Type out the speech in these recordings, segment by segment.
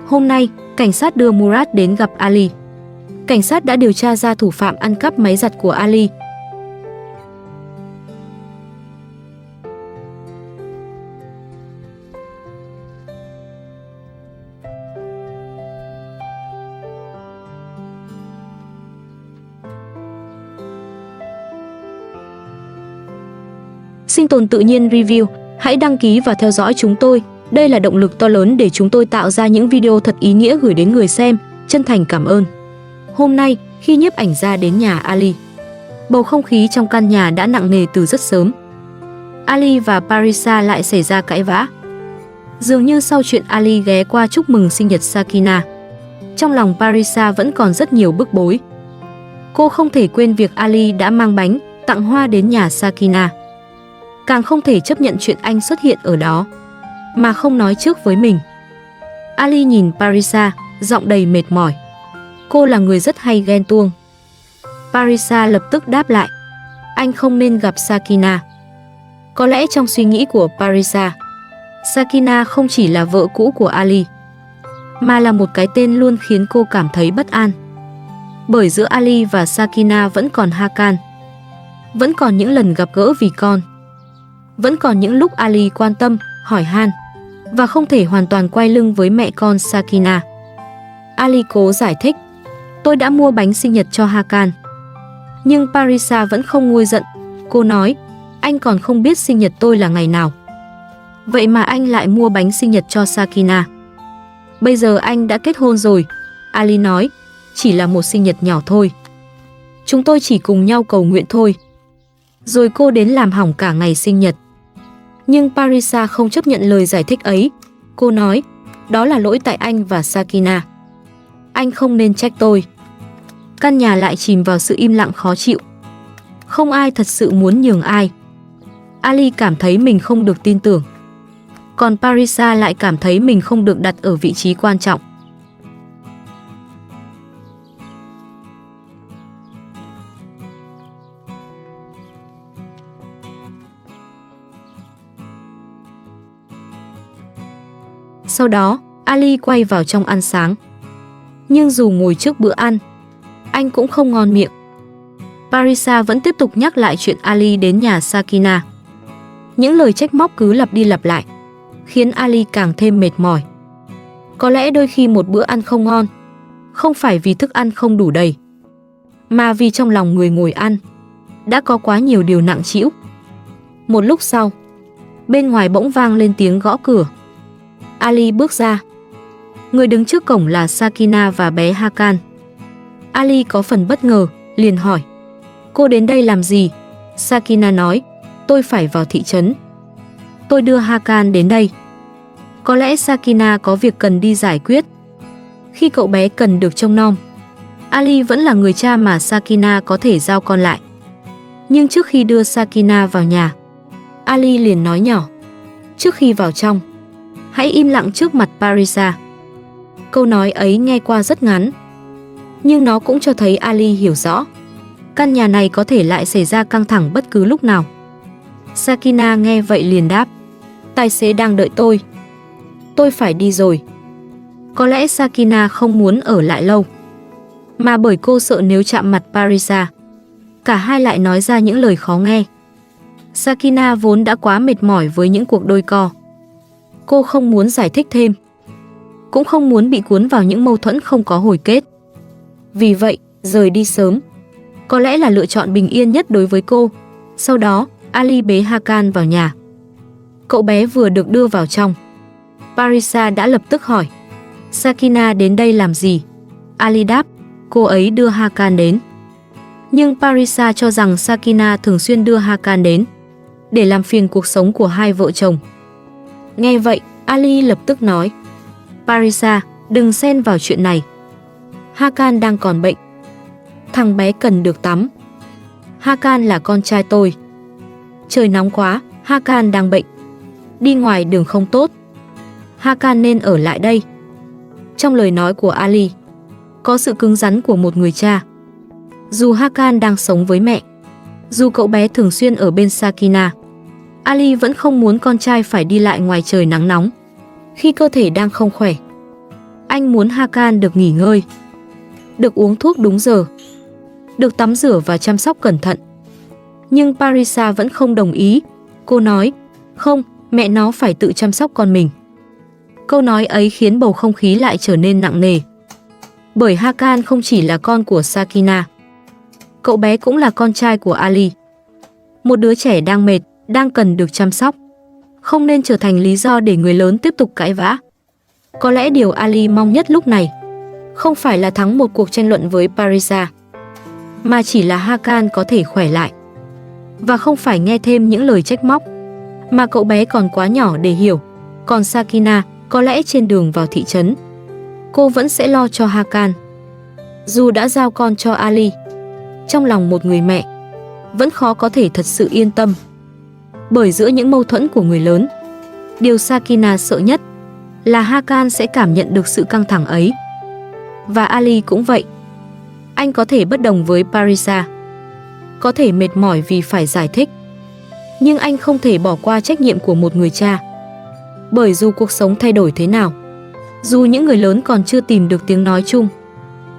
Hôm nay, cảnh sát đưa Murad đến gặp Ali. Cảnh sát đã điều tra ra thủ phạm ăn cắp máy giặt của Ali. Sinh tồn tự nhiên review, hãy đăng ký và theo dõi chúng tôi. Đây là động lực to lớn để chúng tôi tạo ra những video thật ý nghĩa gửi đến người xem. Chân thành cảm ơn. Hôm nay, khi nhiếp ảnh gia đến nhà Ali, bầu không khí trong căn nhà đã nặng nề từ rất sớm. Ali và Parisa lại xảy ra cãi vã. Dường như sau chuyện Ali ghé qua chúc mừng sinh nhật Sakina, trong lòng Parisa vẫn còn rất nhiều bức bối. Cô không thể quên việc Ali đã mang bánh, tặng hoa đến nhà Sakina. Càng không thể chấp nhận chuyện anh xuất hiện ở đó mà không nói trước với mình. Ali nhìn Parisa, giọng đầy mệt mỏi. Cô là người rất hay ghen tuông. Parisa lập tức đáp lại. Anh không nên gặp Sakina. Có lẽ trong suy nghĩ của Parisa, Sakina không chỉ là vợ cũ của Ali, mà là một cái tên luôn khiến cô cảm thấy bất an. Bởi giữa Ali và Sakina vẫn còn Hakan. Vẫn còn những lần gặp gỡ vì con. Vẫn còn những lúc Ali quan tâm, hỏi han và không thể hoàn toàn quay lưng với mẹ con Sakina. Ali cố giải thích. Tôi đã mua bánh sinh nhật cho Hakan. Nhưng Parisa vẫn không nguôi giận. Cô nói, anh còn không biết sinh nhật tôi là ngày nào. Vậy mà anh lại mua bánh sinh nhật cho Sakina. Bây giờ anh đã kết hôn rồi. Ali nói, chỉ là một sinh nhật nhỏ thôi. Chúng tôi chỉ cùng nhau cầu nguyện thôi. Rồi cô đến làm hỏng cả ngày sinh nhật. Nhưng Parisa không chấp nhận lời giải thích ấy. Cô nói, đó là lỗi tại anh và Sakina. Anh không nên trách tôi. Căn nhà lại chìm vào sự im lặng khó chịu. Không ai thật sự muốn nhường ai. Ali cảm thấy mình không được tin tưởng. Còn Parisa lại cảm thấy mình không được đặt ở vị trí quan trọng. Sau đó, Ali quay vào trong ăn sáng. Nhưng dù ngồi trước bữa ăn, anh cũng không ngon miệng. Parisa vẫn tiếp tục nhắc lại chuyện Ali đến nhà Sakina. Những lời trách móc cứ lặp đi lặp lại, khiến Ali càng thêm mệt mỏi. Có lẽ đôi khi một bữa ăn không ngon, không phải vì thức ăn không đủ đầy, mà vì trong lòng người ngồi ăn đã có quá nhiều điều nặng trĩu. Một lúc sau, bên ngoài bỗng vang lên tiếng gõ cửa. Ali bước ra. Người đứng trước cổng là Sakina và bé Hakan. Ali có phần bất ngờ, liền hỏi, cô đến đây làm gì? Sakina nói, tôi phải vào thị trấn. Tôi đưa Hakan đến đây. Có lẽ Sakina có việc cần đi giải quyết. Khi cậu bé cần được trông nom, Ali vẫn là người cha mà Sakina có thể giao con lại. Nhưng trước khi đưa Sakina vào nhà, Ali liền nói nhỏ, trước khi vào trong, hãy im lặng trước mặt Parisa. Câu nói ấy nghe qua rất ngắn, nhưng nó cũng cho thấy Ali hiểu rõ căn nhà này có thể lại xảy ra căng thẳng bất cứ lúc nào. Sakina nghe vậy liền đáp, tài xế đang đợi tôi phải đi rồi. Có lẽ Sakina không muốn ở lại lâu, mà bởi cô sợ nếu chạm mặt Parisa, cả hai lại nói ra những lời khó nghe. Sakina vốn đã quá mệt mỏi với những cuộc đôi co. Cô không muốn giải thích thêm, cũng không muốn bị cuốn vào những mâu thuẫn không có hồi kết. Vì vậy, rời đi sớm có lẽ là lựa chọn bình yên nhất đối với cô. Sau đó, Ali bế Hakan vào nhà. Cậu bé vừa được đưa vào trong, Parisa đã lập tức hỏi, Sakina đến đây làm gì? Ali đáp, cô ấy đưa Hakan đến. Nhưng Parisa cho rằng Sakina thường xuyên đưa Hakan đến để làm phiền cuộc sống của hai vợ chồng. Nghe vậy, Ali lập tức nói, Parisa, đừng xen vào chuyện này. Hakan đang còn bệnh. Thằng bé cần được tắm. Hakan là con trai tôi. Trời nóng quá, Hakan đang bệnh. Đi ngoài đường không tốt. Hakan nên ở lại đây. Trong lời nói của Ali, có sự cứng rắn của một người cha. Dù Hakan đang sống với mẹ, dù cậu bé thường xuyên ở bên Sakina, Ali vẫn không muốn con trai phải đi lại ngoài trời nắng nóng khi cơ thể đang không khỏe. Anh muốn Hakan được nghỉ ngơi, được uống thuốc đúng giờ, được tắm rửa và chăm sóc cẩn thận. Nhưng Parisa vẫn không đồng ý. Cô nói, không, mẹ nó phải tự chăm sóc con mình. Câu nói ấy khiến bầu không khí lại trở nên nặng nề. Bởi Hakan không chỉ là con của Sakina, cậu bé cũng là con trai của Ali. Một đứa trẻ đang mệt, đang cần được chăm sóc, không nên trở thành lý do để người lớn tiếp tục cãi vã. Có lẽ điều Ali mong nhất lúc này không phải là thắng một cuộc tranh luận với Parisa, mà chỉ là Hakan có thể khỏe lại và không phải nghe thêm những lời trách móc mà cậu bé còn quá nhỏ để hiểu. Còn Sakina, có lẽ trên đường vào thị trấn, cô vẫn sẽ lo cho Hakan. Dù đã giao con cho Ali, trong lòng một người mẹ vẫn khó có thể thật sự yên tâm. Bởi giữa những mâu thuẫn của người lớn, điều Sakina sợ nhất là Hakan sẽ cảm nhận được sự căng thẳng ấy. Và Ali cũng vậy. Anh có thể bất đồng với Parisa, có thể mệt mỏi vì phải giải thích, nhưng anh không thể bỏ qua trách nhiệm của một người cha. Bởi dù cuộc sống thay đổi thế nào, dù những người lớn còn chưa tìm được tiếng nói chung,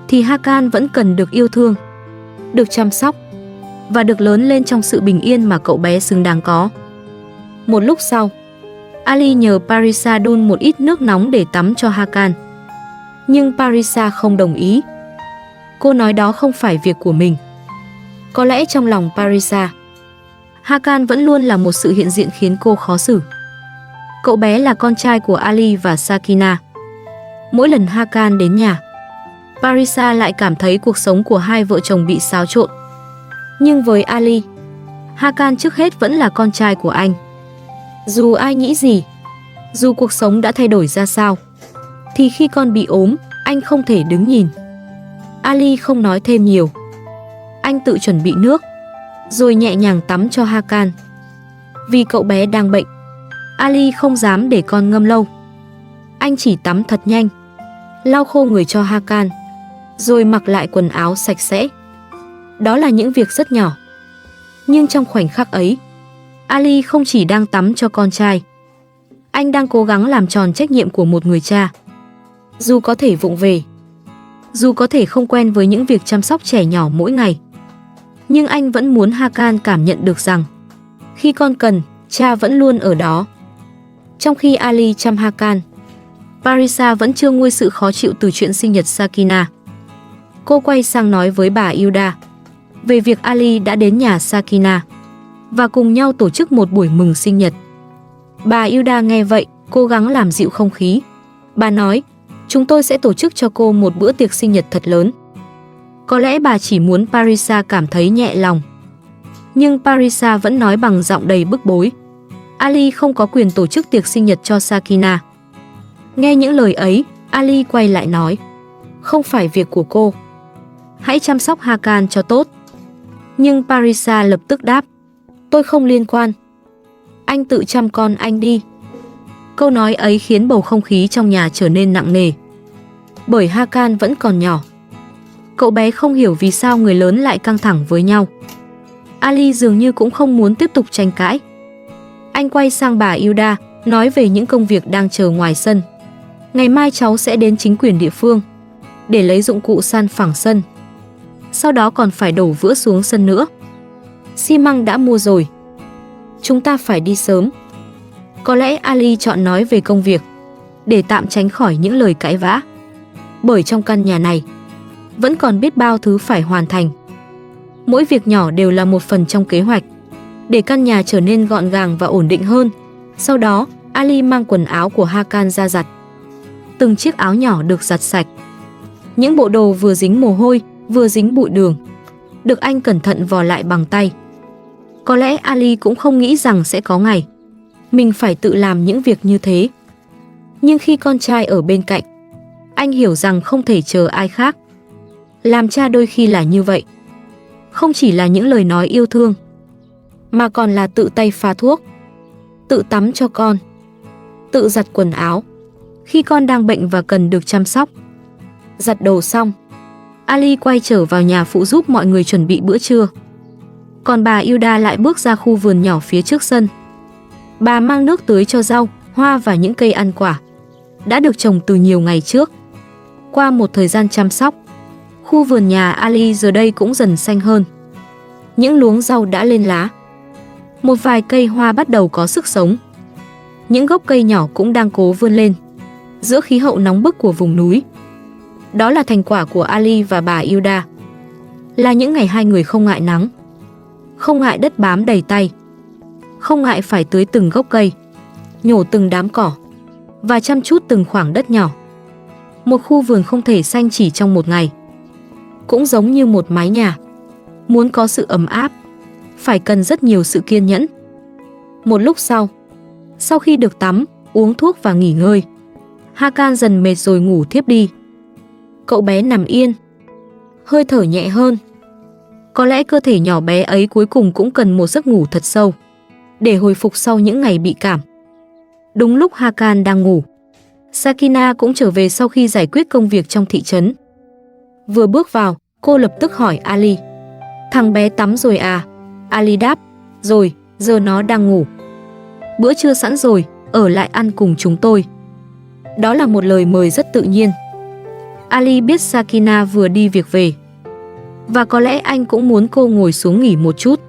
thì Hakan vẫn cần được yêu thương, được chăm sóc và được lớn lên trong sự bình yên mà cậu bé xứng đáng có. Một lúc sau, Ali nhờ Parisa đun một ít nước nóng để tắm cho Hakan. Nhưng Parisa không đồng ý. Cô nói đó không phải việc của mình. Có lẽ trong lòng Parisa, Hakan vẫn luôn là một sự hiện diện khiến cô khó xử. Cậu bé là con trai của Ali và Sakina. Mỗi lần Hakan đến nhà, Parisa lại cảm thấy cuộc sống của hai vợ chồng bị xáo trộn. Nhưng với Ali, Hakan trước hết vẫn là con trai của anh. Dù ai nghĩ gì, dù cuộc sống đã thay đổi ra sao, thì khi con bị ốm, anh không thể đứng nhìn. Ali không nói thêm nhiều. Anh tự chuẩn bị nước, rồi nhẹ nhàng tắm cho Hakan. Vì cậu bé đang bệnh, Ali không dám để con ngâm lâu. Anh chỉ tắm thật nhanh, lau khô người cho Hakan, rồi mặc lại quần áo sạch sẽ. Đó là những việc rất nhỏ. Nhưng trong khoảnh khắc ấy, Ali không chỉ đang tắm cho con trai, anh đang cố gắng làm tròn trách nhiệm của một người cha. Dù có thể vụng về, dù có thể không quen với những việc chăm sóc trẻ nhỏ mỗi ngày, nhưng anh vẫn muốn Hakan cảm nhận được rằng khi con cần, cha vẫn luôn ở đó. Trong khi Ali chăm Hakan, Parisa vẫn chưa nguôi sự khó chịu từ chuyện sinh nhật Sakina. Cô quay sang nói với bà Yuda về việc Ali đã đến nhà Sakina và cùng nhau tổ chức một buổi mừng sinh nhật. Bà Yuda nghe vậy, cố gắng làm dịu không khí. Bà nói, chúng tôi sẽ tổ chức cho cô một bữa tiệc sinh nhật thật lớn. Có lẽ bà chỉ muốn Parisa cảm thấy nhẹ lòng. Nhưng Parisa vẫn nói bằng giọng đầy bức bối, Ali không có quyền tổ chức tiệc sinh nhật cho Sakina. Nghe những lời ấy, Ali quay lại nói, không phải việc của cô. Hãy chăm sóc Hakan cho tốt. Nhưng Parisa lập tức đáp, tôi không liên quan. Anh tự chăm con anh đi. Câu nói ấy khiến bầu không khí trong nhà trở nên nặng nề. Bởi Hakan vẫn còn nhỏ. Cậu bé không hiểu vì sao người lớn lại căng thẳng với nhau. Ali dường như cũng không muốn tiếp tục tranh cãi. Anh quay sang bà Yuda, nói về những công việc đang chờ ngoài sân. Ngày mai cháu sẽ đến chính quyền địa phương để lấy dụng cụ san phẳng sân. Sau đó còn phải đổ vữa xuống sân nữa. Xi măng đã mua rồi. Chúng ta phải đi sớm. Có lẽ Ali chọn nói về công việc để tạm tránh khỏi những lời cãi vã. Bởi trong căn nhà này vẫn còn biết bao thứ phải hoàn thành. Mỗi việc nhỏ đều là một phần trong kế hoạch để căn nhà trở nên gọn gàng và ổn định hơn. Sau đó, Ali mang quần áo của Hakan ra giặt. Từng chiếc áo nhỏ được giặt sạch. Những bộ đồ vừa dính mồ hôi, vừa dính bụi đường, được anh cẩn thận vò lại bằng tay. Có lẽ Ali cũng không nghĩ rằng sẽ có ngày mình phải tự làm những việc như thế. Nhưng khi con trai ở bên cạnh, anh hiểu rằng không thể chờ ai khác. Làm cha đôi khi là như vậy. Không chỉ là những lời nói yêu thương, mà còn là tự tay pha thuốc, tự tắm cho con, tự giặt quần áo khi con đang bệnh và cần được chăm sóc. Giặt đồ xong, Ali quay trở vào nhà phụ giúp mọi người chuẩn bị bữa trưa. Còn bà Yuda lại bước ra khu vườn nhỏ phía trước sân. Bà mang nước tưới cho rau, hoa và những cây ăn quả đã được trồng từ nhiều ngày trước. Qua một thời gian chăm sóc, khu vườn nhà Ali giờ đây cũng dần xanh hơn. Những luống rau đã lên lá. Một vài cây hoa bắt đầu có sức sống. Những gốc cây nhỏ cũng đang cố vươn lên giữa khí hậu nóng bức của vùng núi. Đó là thành quả của Ali và bà Hilda. Là những ngày hai người không ngại nắng, không ngại đất bám đầy tay, không ngại phải tưới từng gốc cây, nhổ từng đám cỏ và chăm chút từng khoảng đất nhỏ. Một khu vườn không thể xanh chỉ trong một ngày. Cũng giống như một mái nhà, muốn có sự ấm áp, phải cần rất nhiều sự kiên nhẫn. Một lúc sau khi được tắm, uống thuốc và nghỉ ngơi, Hakan dần mệt rồi ngủ thiếp đi. Cậu bé nằm yên, hơi thở nhẹ hơn. Có lẽ cơ thể nhỏ bé ấy cuối cùng cũng cần một giấc ngủ thật sâu để hồi phục sau những ngày bị cảm. Đúng lúc Hakan đang ngủ, Sakina cũng trở về sau khi giải quyết công việc trong thị trấn. Vừa bước vào, cô lập tức hỏi Ali: "Thằng bé tắm rồi à?" Ali đáp: "Rồi, giờ nó đang ngủ." "Bữa trưa sẵn rồi, ở lại ăn cùng chúng tôi." Đó là một lời mời rất tự nhiên. Ali biết Sakina vừa đi việc về, và có lẽ anh cũng muốn cô ngồi xuống nghỉ một chút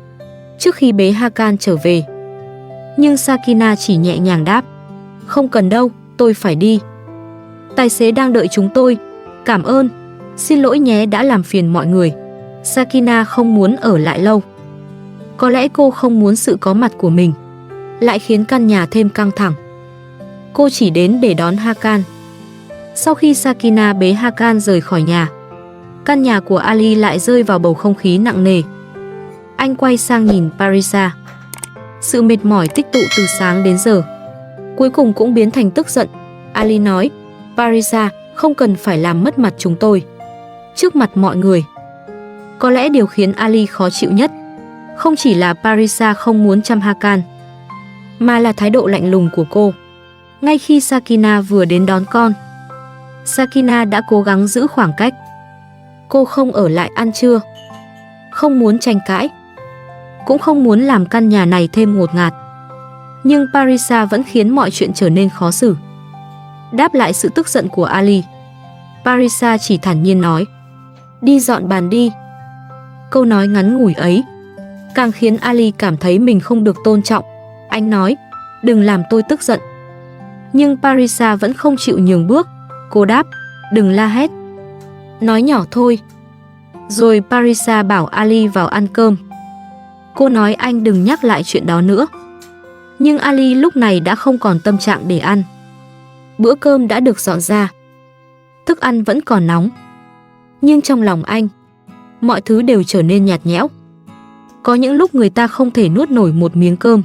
trước khi bế Hakan trở về. Nhưng Sakina chỉ nhẹ nhàng đáp: "Không cần đâu, tôi phải đi. Tài xế đang đợi chúng tôi. Cảm ơn, xin lỗi nhé đã làm phiền mọi người." Sakina không muốn ở lại lâu. Có lẽ cô không muốn sự có mặt của mình lại khiến căn nhà thêm căng thẳng. Cô chỉ đến để đón Hakan. Sau khi Sakina bế Hakan rời khỏi nhà, căn nhà của Ali lại rơi vào bầu không khí nặng nề. Anh quay sang nhìn Parisa. Sự mệt mỏi tích tụ từ sáng đến giờ cuối cùng cũng biến thành tức giận. Ali nói: "Parisa, không cần phải làm mất mặt chúng tôi trước mặt mọi người." Có lẽ điều khiến Ali khó chịu nhất không chỉ là Parisa không muốn chăm Hakan, mà là thái độ lạnh lùng của cô. Ngay khi Sakina vừa đến đón con, Sakina đã cố gắng giữ khoảng cách. Cô không ở lại ăn trưa, không muốn tranh cãi, cũng không muốn làm căn nhà này thêm ngột ngạt. Nhưng Parisa vẫn khiến mọi chuyện trở nên khó xử. Đáp lại sự tức giận của Ali, Parisa chỉ thản nhiên nói: "Đi dọn bàn đi." Câu nói ngắn ngủi ấy càng khiến Ali cảm thấy mình không được tôn trọng. Anh nói: "Đừng làm tôi tức giận." Nhưng Parisa vẫn không chịu nhường bước. Cô đáp: "Đừng la hét, nói nhỏ thôi." Rồi Parisa bảo Ali vào ăn cơm. Cô nói anh đừng nhắc lại chuyện đó nữa. Nhưng Ali lúc này đã không còn tâm trạng để ăn. Bữa cơm đã được dọn ra, thức ăn vẫn còn nóng, nhưng trong lòng anh, mọi thứ đều trở nên nhạt nhẽo. Có những lúc người ta không thể nuốt nổi một miếng cơm,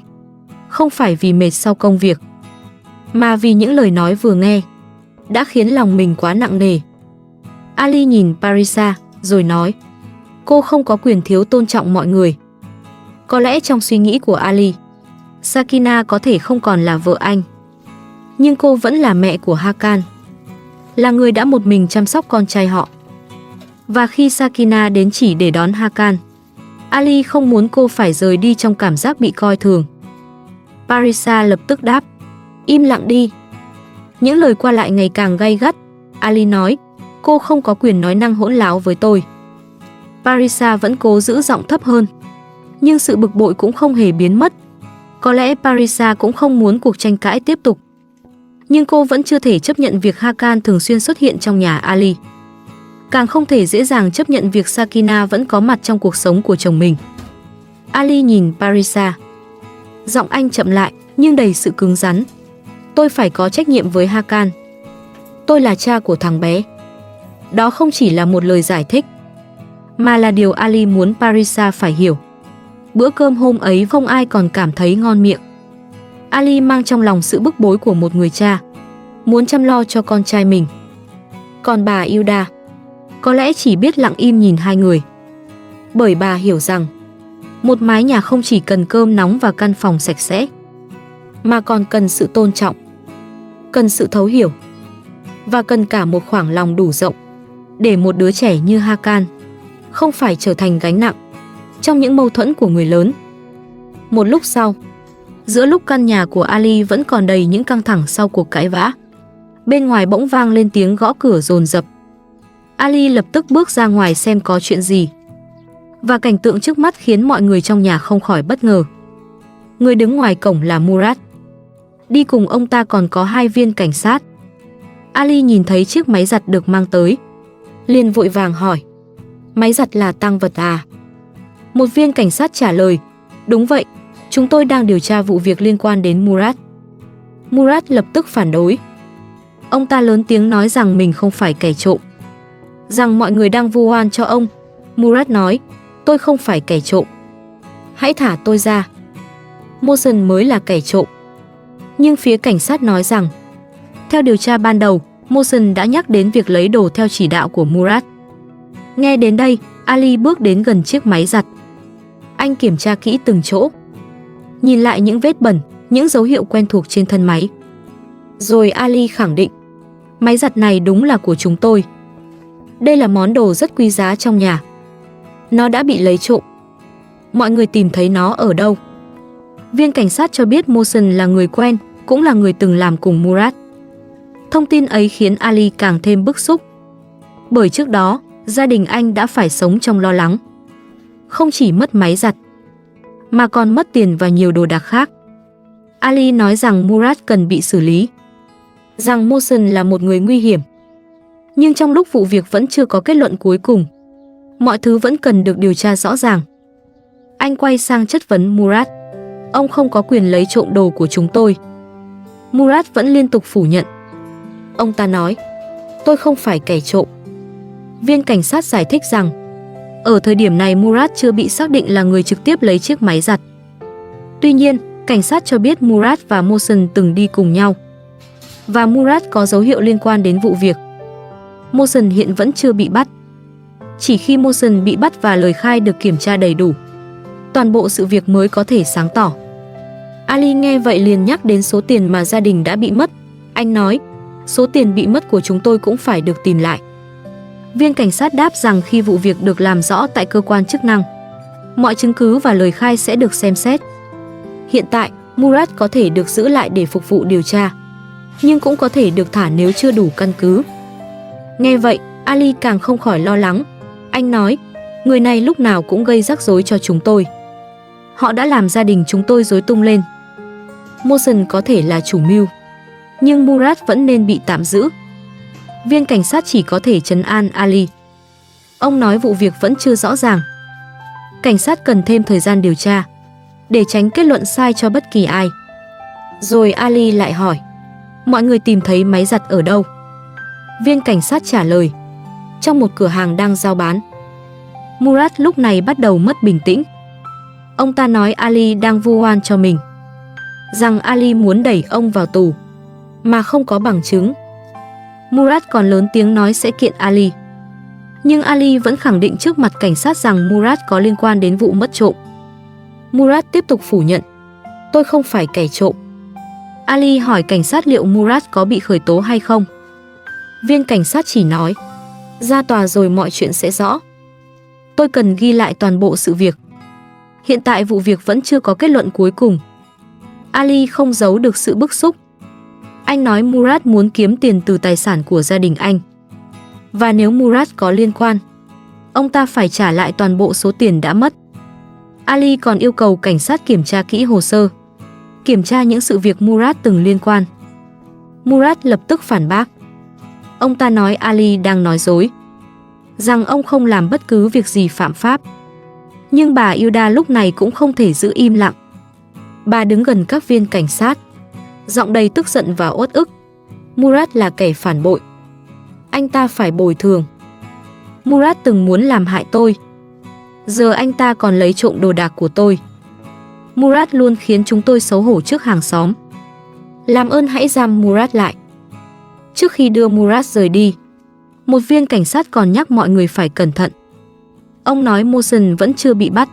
không phải vì mệt sau công việc, mà vì những lời nói vừa nghe đã khiến lòng mình quá nặng nề. Ali nhìn Parisa rồi nói: "Cô không có quyền thiếu tôn trọng mọi người." Có lẽ trong suy nghĩ của Ali, Sakina có thể không còn là vợ anh, nhưng cô vẫn là mẹ của Hakan, là người đã một mình chăm sóc con trai họ. Và khi Sakina đến chỉ để đón Hakan, Ali không muốn cô phải rời đi trong cảm giác bị coi thường. Parisa lập tức đáp: "Im lặng đi." Những lời qua lại ngày càng gay gắt. Ali nói: "Cô không có quyền nói năng hỗn láo với tôi." Parisa vẫn cố giữ giọng thấp hơn, nhưng sự bực bội cũng không hề biến mất. Có lẽ Parisa cũng không muốn cuộc tranh cãi tiếp tục, nhưng cô vẫn chưa thể chấp nhận việc Hakan thường xuyên xuất hiện trong nhà Ali. Càng không thể dễ dàng chấp nhận việc Sakina vẫn có mặt trong cuộc sống của chồng mình. Ali nhìn Parisa. Giọng anh chậm lại nhưng đầy sự cứng rắn. "Tôi phải có trách nhiệm với Hakan. Tôi là cha của thằng bé." Đó không chỉ là một lời giải thích, mà là điều Ali muốn Parisa phải hiểu. Bữa cơm hôm ấy không ai còn cảm thấy ngon miệng. Ali mang trong lòng sự bức bối của một người cha, muốn chăm lo cho con trai mình. Còn bà Hilda có lẽ chỉ biết lặng im nhìn hai người, bởi bà hiểu rằng một mái nhà không chỉ cần cơm nóng và căn phòng sạch sẽ, mà còn cần sự tôn trọng, cần sự thấu hiểu, và cần cả một khoảng lòng đủ rộng để một đứa trẻ như Hakan không phải trở thành gánh nặng trong những mâu thuẫn của người lớn. Một lúc sau, giữa lúc căn nhà của Ali vẫn còn đầy những căng thẳng sau cuộc cãi vã, bên ngoài bỗng vang lên tiếng gõ cửa dồn dập. Ali lập tức bước ra ngoài xem có chuyện gì. Và cảnh tượng trước mắt khiến mọi người trong nhà không khỏi bất ngờ. Người đứng ngoài cổng là Murad. Đi cùng ông ta còn có 2 viên cảnh sát. Ali nhìn thấy chiếc máy giặt được mang tới, liền vội vàng hỏi: "Máy giặt là tang vật à?" Một viên cảnh sát trả lời: "Đúng vậy, chúng tôi đang điều tra vụ việc liên quan đến Murad." Murad lập tức phản đối. Ông ta lớn tiếng nói rằng mình không phải kẻ trộm, rằng mọi người đang vu oan cho ông. Murad nói: "Tôi không phải kẻ trộm, hãy thả tôi ra. Mohsen mới là kẻ trộm." Nhưng phía cảnh sát nói rằng, theo điều tra ban đầu, Mohsen đã nhắc đến việc lấy đồ theo chỉ đạo của Murad. Nghe đến đây, Ali bước đến gần chiếc máy giặt. Anh kiểm tra kỹ từng chỗ, nhìn lại những vết bẩn, những dấu hiệu quen thuộc trên thân máy. Rồi Ali khẳng định, máy giặt này đúng là của chúng tôi. Đây là món đồ rất quý giá trong nhà. Nó đã bị lấy trộm. Mọi người tìm thấy nó ở đâu? Viên cảnh sát cho biết Mohsen là người quen, cũng là người từng làm cùng Murad. Thông tin ấy khiến Ali càng thêm bức xúc. Bởi trước đó, gia đình anh đã phải sống trong lo lắng. Không chỉ mất máy giặt, mà còn mất tiền và nhiều đồ đạc khác. Ali nói rằng Murad cần bị xử lý, rằng Mohsen là một người nguy hiểm. Nhưng trong lúc vụ việc vẫn chưa có kết luận cuối cùng, mọi thứ vẫn cần được điều tra rõ ràng. Anh quay sang chất vấn Murad: "Ông không có quyền lấy trộm đồ của chúng tôi." Murad vẫn liên tục phủ nhận. Ông ta nói: "Tôi không phải kẻ trộm." Viên cảnh sát giải thích rằng, ở thời điểm này Murad chưa bị xác định là người trực tiếp lấy chiếc máy giặt. Tuy nhiên, cảnh sát cho biết Murad và Mohsen từng đi cùng nhau, và Murad có dấu hiệu liên quan đến vụ việc. Mohsen hiện vẫn chưa bị bắt. Chỉ khi Mohsen bị bắt và lời khai được kiểm tra đầy đủ, toàn bộ sự việc mới có thể sáng tỏ. Ali nghe vậy liền nhắc đến số tiền mà gia đình đã bị mất. Anh nói: "Số tiền bị mất của chúng tôi cũng phải được tìm lại." Viên cảnh sát đáp rằng khi vụ việc được làm rõ tại cơ quan chức năng, mọi chứng cứ và lời khai sẽ được xem xét. Hiện tại, Murad có thể được giữ lại để phục vụ điều tra, nhưng cũng có thể được thả nếu chưa đủ căn cứ. Nghe vậy, Ali càng không khỏi lo lắng. Anh nói: "Người này lúc nào cũng gây rắc rối cho chúng tôi. Họ đã làm gia đình chúng tôi rối tung lên. Mohsen có thể là chủ mưu, nhưng Murad vẫn nên bị tạm giữ." Viên cảnh sát chỉ có thể trấn an Ali. Ông nói vụ việc vẫn chưa rõ ràng. Cảnh sát cần thêm thời gian điều tra, để tránh kết luận sai cho bất kỳ ai. Rồi Ali lại hỏi: "Mọi người tìm thấy máy giặt ở đâu?" Viên cảnh sát trả lời: "Trong một cửa hàng đang giao bán." Murad lúc này bắt đầu mất bình tĩnh. Ông ta nói Ali đang vu oan cho mình, rằng Ali muốn đẩy ông vào tù, mà không có bằng chứng. Murad còn lớn tiếng nói sẽ kiện Ali. Nhưng Ali vẫn khẳng định trước mặt cảnh sát rằng Murad có liên quan đến vụ mất trộm. Murad tiếp tục phủ nhận: "Tôi không phải kẻ trộm." Ali hỏi cảnh sát liệu Murad có bị khởi tố hay không. Viên cảnh sát chỉ nói: "Ra tòa rồi mọi chuyện sẽ rõ. Tôi cần ghi lại toàn bộ sự việc. Hiện tại vụ việc vẫn chưa có kết luận cuối cùng." Ali không giấu được sự bức xúc. Anh nói Murad muốn kiếm tiền từ tài sản của gia đình anh. Và nếu Murad có liên quan, ông ta phải trả lại toàn bộ số tiền đã mất. Ali còn yêu cầu cảnh sát kiểm tra kỹ hồ sơ, kiểm tra những sự việc Murad từng liên quan. Murad lập tức phản bác. Ông ta nói Ali đang nói dối, rằng ông không làm bất cứ việc gì phạm pháp. Nhưng bà Yuda lúc này cũng không thể giữ im lặng. Bà đứng gần các viên cảnh sát, giọng đầy tức giận và uất ức. Murad là kẻ phản bội. Anh ta phải bồi thường. Murad từng muốn làm hại tôi. Giờ anh ta còn lấy trộm đồ đạc của tôi. Murad luôn khiến chúng tôi xấu hổ trước hàng xóm. Làm ơn hãy giam Murad lại. Trước khi đưa Murad rời đi, một viên cảnh sát còn nhắc mọi người phải cẩn thận. Ông nói Mohsen vẫn chưa bị bắt.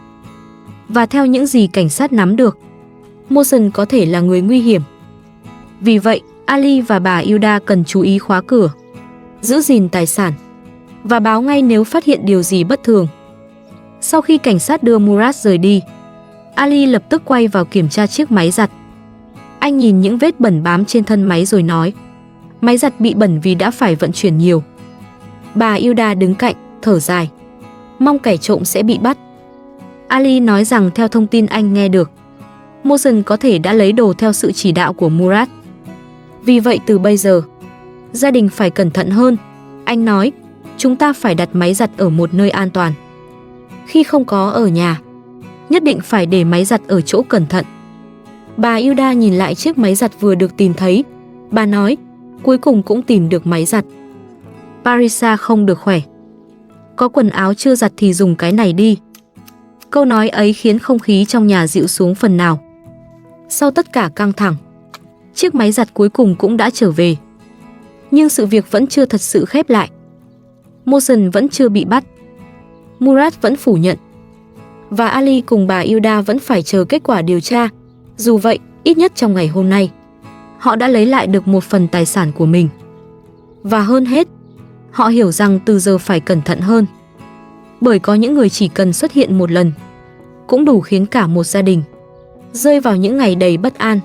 Và theo những gì cảnh sát nắm được, Mohsen có thể là người nguy hiểm. Vì vậy, Ali và bà Yuda cần chú ý khóa cửa, giữ gìn tài sản và báo ngay nếu phát hiện điều gì bất thường. Sau khi cảnh sát đưa Murad rời đi, Ali lập tức quay vào kiểm tra chiếc máy giặt. Anh nhìn những vết bẩn bám trên thân máy rồi nói: "Máy giặt bị bẩn vì đã phải vận chuyển nhiều. Bà Hilda đứng cạnh, thở dài. Mong kẻ trộm sẽ bị bắt. Ali nói rằng theo thông tin anh nghe được, Mohsen có thể đã lấy đồ theo sự chỉ đạo của Murad. Vì vậy từ bây giờ, gia đình phải cẩn thận hơn. Anh nói, chúng ta phải đặt máy giặt ở một nơi an toàn. Khi không có ở nhà, nhất định phải để máy giặt ở chỗ cẩn thận. Bà Hilda nhìn lại chiếc máy giặt vừa được tìm thấy. Bà nói, cuối cùng cũng tìm được máy giặt. Parisa không được khỏe. Có quần áo chưa giặt thì dùng cái này đi. Câu nói ấy khiến không khí trong nhà dịu xuống phần nào. Sau tất cả căng thẳng, chiếc máy giặt cuối cùng cũng đã trở về. Nhưng sự việc vẫn chưa thật sự khép lại. Mohsen vẫn chưa bị bắt. Murad vẫn phủ nhận. Và Ali cùng bà Hilda vẫn phải chờ kết quả điều tra. Dù vậy, ít nhất trong ngày hôm nay, họ đã lấy lại được một phần tài sản của mình. Và hơn hết, họ hiểu rằng từ giờ phải cẩn thận hơn. Bởi có những người chỉ cần xuất hiện một lần, cũng đủ khiến cả một gia đình rơi vào những ngày đầy bất an.